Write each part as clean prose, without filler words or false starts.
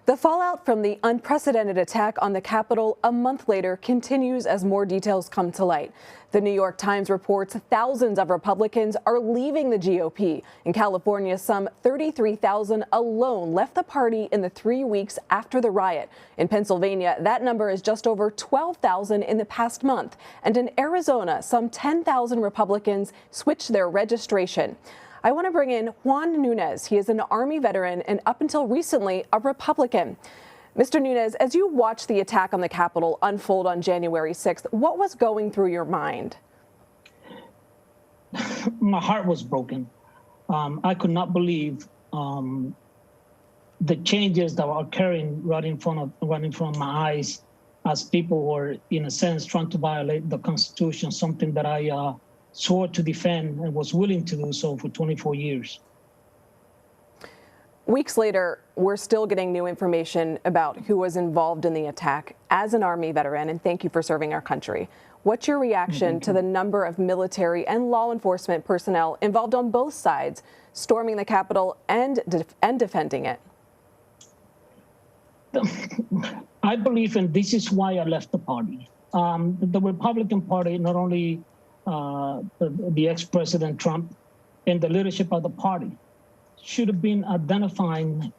The fallout from the unprecedented attack on the Capitol a month later continues as more details come to light. The New York Times reports thousands of Republicans are leaving the GOP. In California, some 33,000 alone left the party in the 3 weeks after the riot. In Pennsylvania, that number is just over 12,000 in the past month. And in Arizona, some 10,000 Republicans switched their registration. I want to bring in Juan Nunez. He is an Army veteran and up until recently a Republican. Mr. Nunez, as you watched the attack on the Capitol unfold on January 6th, what was going through your mind? My heart was broken. I could not believe the changes that were occurring right in front of my eyes, as people were, in a sense, trying to violate the Constitution, something that I swore to defend and was willing to do so for 24 years. Weeks later, we're still getting new information about who was involved in the attack. As an Army veteran, and thank you for serving our country, what's your reaction to the number of military and law enforcement personnel involved on both sides, storming the Capitol and defending it? I believe, and this is why I left the party. The Republican Party, not only the ex-President Trump and the leadership of the party, should have been identifying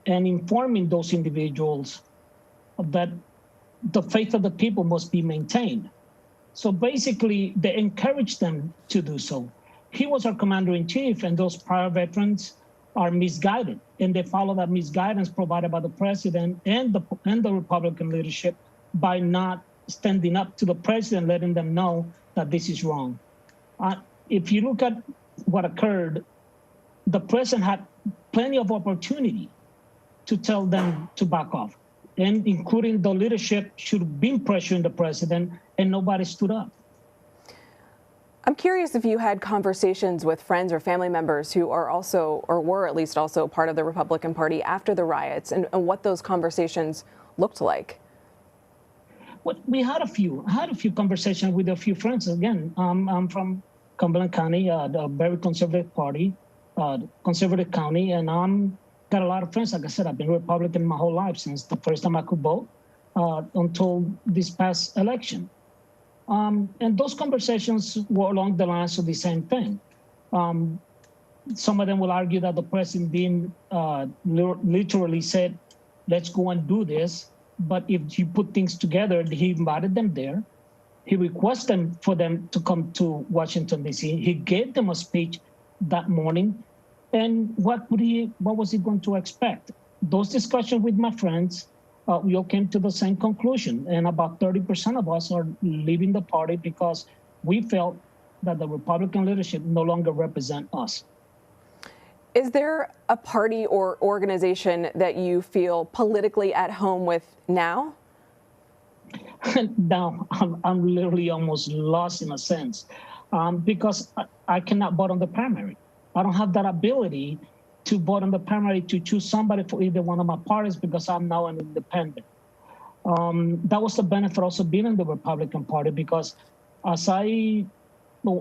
and informing those individuals that the faith of the people must be maintained. So basically, they encouraged them to do so. He was our commander-in-chief, and those prior veterans are misguided, and they follow that misguidance provided by the president and the Republican leadership by not standing up to the president, letting them know that this is wrong. If you look at what occurred, the president had plenty of opportunity to tell them to back off, and including the leadership should have been pressuring the president, and nobody stood up. I'm curious if you had conversations with friends or family members who are also, or were at least also, part of the Republican Party after the riots, and what those conversations looked like. Well, we had a few. I had a few conversations with a few friends. Again, I'm from Cumberland County, a very conservative party, conservative county, and got a lot of friends. Like I said, I've been Republican my whole life since the first time I could vote until this past election. And those conversations were along the lines of the same thing. Some of them will argue that the president didn't literally said, let's go and do this. But if you put things together, he invited them there. He requested for them to come to Washington, D.C. He gave them a speech that morning. And what was he going to expect? Those discussions with my friends, we all came to the same conclusion. And about 30% of us are leaving the party because we felt that the Republican leadership no longer represent us. Is there a party or organization that you feel politically at home with now? Now, I'm literally almost lost in a sense because I cannot vote on the primary. I don't have that ability to vote on the primary to choose somebody for either one of my parties because I'm now an independent. That was the benefit also being in the Republican Party because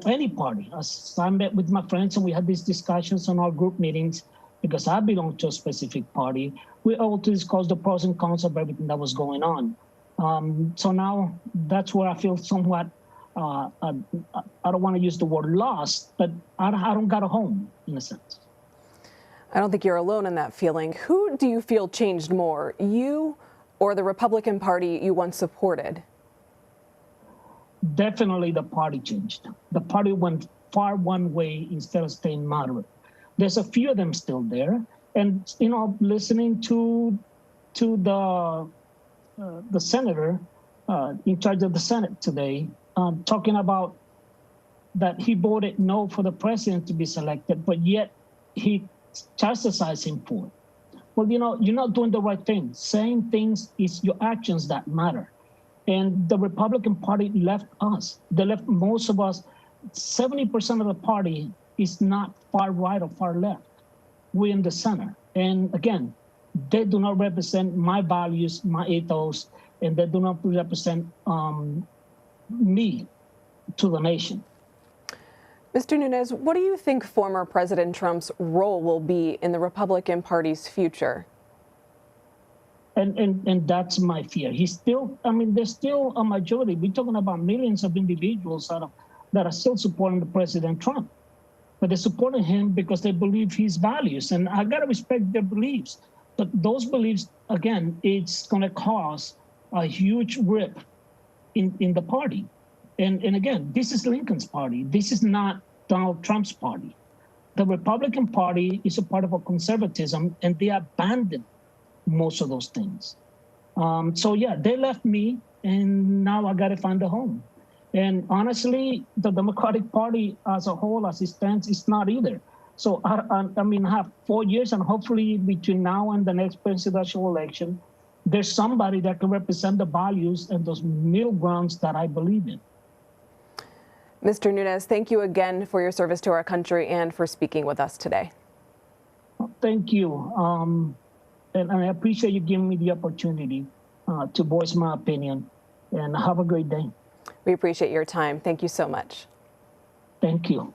any party, as I met with my friends and we had these discussions on our group meetings because I belong to a specific party, we were able to discuss the pros and cons of everything that was going on. So now that's where I feel somewhat, I don't want to use the word lost, but I don't got a home in a sense. I don't think you're alone in that feeling. Who do you feel changed more, you or the Republican Party you once supported? Definitely the party changed. The party went far one way instead of staying moderate. There's a few of them still there. And, listening to the senator in charge of the Senate today, talking about that he voted no for the president to be selected, but yet he chastised him for it. Well, you're not doing the right thing. Saying things is your actions that matter. And the Republican Party left us. They left most of us. 70% of the party is not far right or far left. We're in the center. And again, they do not represent my values, my ethos, and they do not represent me to the nation. Mr. Nunez, what do you think former President Trump's role will be in the Republican Party's future? And that's my fear. He's still, I mean, there's still a majority. We're talking about millions of individuals that are still supporting the President Trump. But they're supporting him because they believe his values. And I got to respect their beliefs. But those beliefs, again, it's going to cause a huge rip in the party. And again, this is Lincoln's party. This is not Donald Trump's party. The Republican Party is a part of a conservatism, and they abandoned most of those things. So yeah, they left me, and now I got to find a home. And honestly, the Democratic Party as a whole, as it stands, is not either. So I mean, I have 4 years, and hopefully between now and the next presidential election, there's somebody that can represent the values and those middle grounds that I believe in. Mr. Nunez, thank you again for your service to our country and for speaking with us today. Thank you. And I appreciate you giving me the opportunity to voice my opinion. And have a great day. We appreciate your time. Thank you so much. Thank you.